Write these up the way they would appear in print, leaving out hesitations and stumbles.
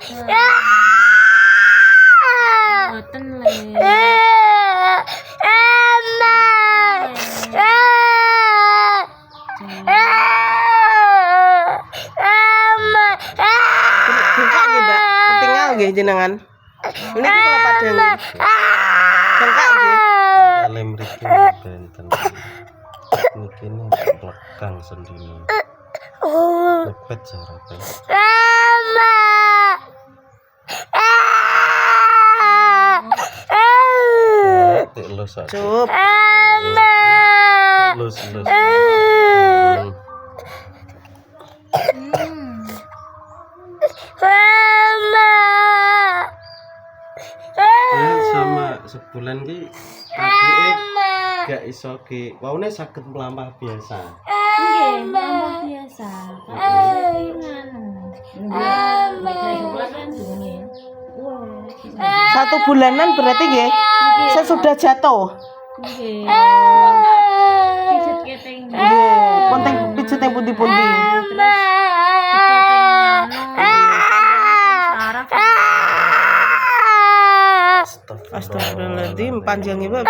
Boten le. Buka nggih, Mbak. Ketinggal nggih jenengan. Ini kalau padang. Bengkak nggih. Lem mriki benten. Niki lekang sendiri. Lepet jarate. Telus aja. Cup. Telus. Sama sebulan ki adike gak iso ki waune saged mlampah biasa. Nggih, mlampah biasa. Satu bulanan berarti nggih. Sesudah jatuh. Nggih. Pijet keteng. Nggih, penting pijet yang pundi-pundi. Astagfirullahaladzim, panjangnya Mbak.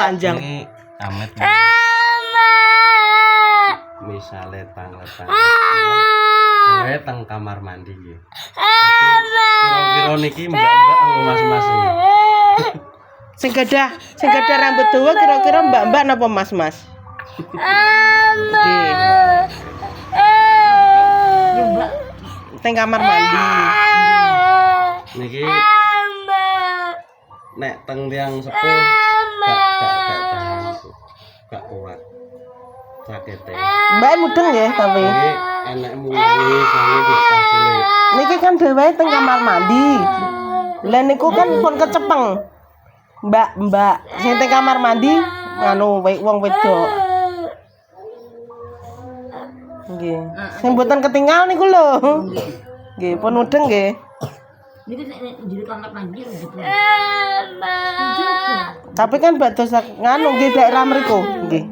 Panjang. Ini amet. Misale tang-tang. Saya tang kamar mandi ya. Kira-kira niki mbak-mbak mas-mas ini. Sing gadah rambut dawa kira-kira mbak-mbak napa mas-mas? Nggih. Teng kamar mandi. Niki nek teng tiang sepuh gak kuat sakete. Mbak mudeng ya tapi. Niki enek mulangi sange dipacile. Niki kan dhewe teng kamar mandi. Lah niku kan pun kecepeng. Mbak sing teng kamar mandi nganu wong wedok. Nggih. Sing mboten ketinggal niku lho. Nggih, pun mudeng nggih. Niku nek njero kamar mandi gitu. Tapi kan bados nganu nggih daerah mriku, nggih.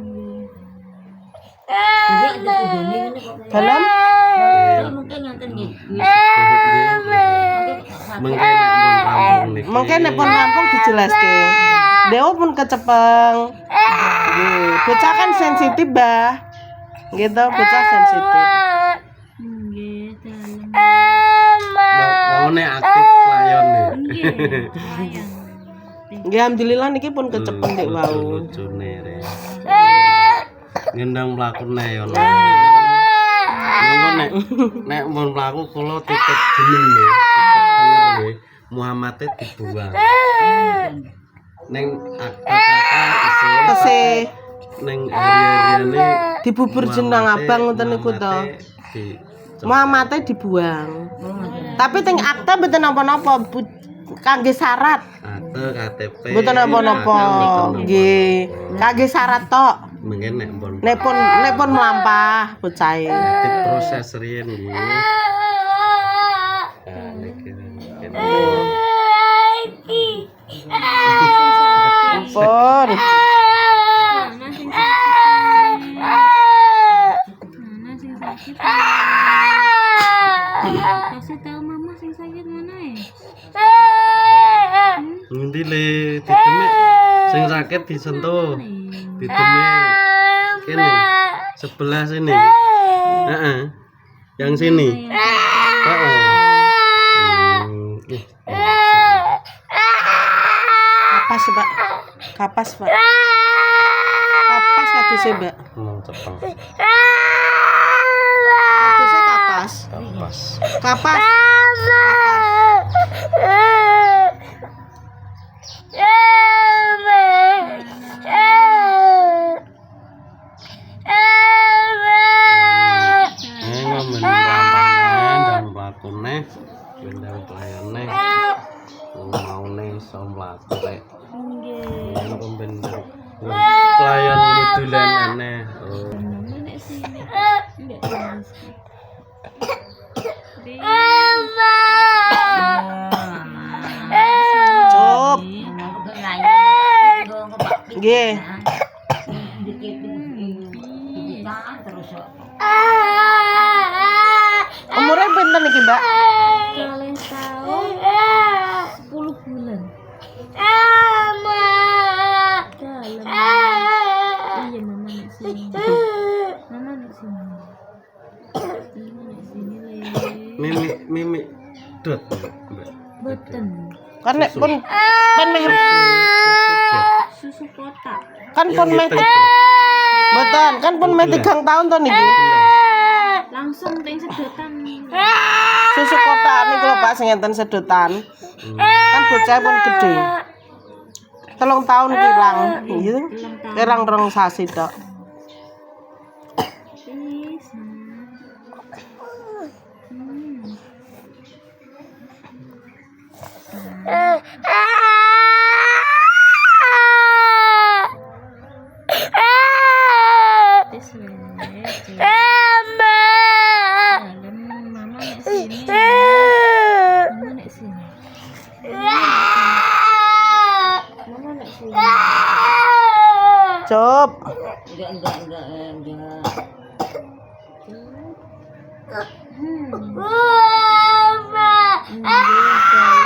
Dalam Mungkin nganten nggih. mungkin nek pun rampung dijelaske. Dewa pun kecepeng. Nggih, bocah kan sensitif, Mbah. Gitu, bocah sensitif. Nggih, dalem. Waune aktif layon nih. Nggih. Nggih, alhamdulillah niki pun kecepeng dek wau. Lucune re. Ngendang mlakune yo. Nek mun mlaku kula titip jeneng nggih. Nggih. Muhammad dibuang. Neng kakak Tesih neng hari-hariane dibubur jenang abang ngoten niku to. Muhammad dibuang. Tapi teng akta mboten napa-napa kangge syarat. Akte KTP. Mboten napa-napa. Nggih, kangge syarat tok. Mungkin nek pun Nek pun mlampah bocahe. aktif proses riyen nggih. Ah niki. Ampun. Mana sing sakit? Kasih tahu mama sing sakit mana Ngendi le ditemek sing sakit disentuh. Ditemek kene sebelah sini. Heeh. Yang sini. Heeh. Kapas, Pak. Kapas, Pak. Kapas aduse, Mbak. Cepeng. Aduse kapas. Kapas. Kapas. Bendang pelayannya maune iso mlaku rek. Nggih. Ono pembendang. Pelayan ngidulan aneh. Oh. Nek sini. Cup. Nggih. Umurnya pinten iki, Mbak? 3 tahun 10 bulan. Dalam. Iya mama nek sini. Mama nek sini. Mama nek sini le. Mimi dot Mbak. Boten. Kan nek pun meh Susu kotak. kan pun meh mboten, kan pun meh 3 tahun to niki. Langsung ting sedotan. Susu kotak niku lho Pak sing enten sedotan. Kan bocah pun gede. 3 tahun kirang, iya. Kirang 2 sasi tok. Please. Mama nek sini. Mama nek sini. Mama nek sini. Cop. Enggak.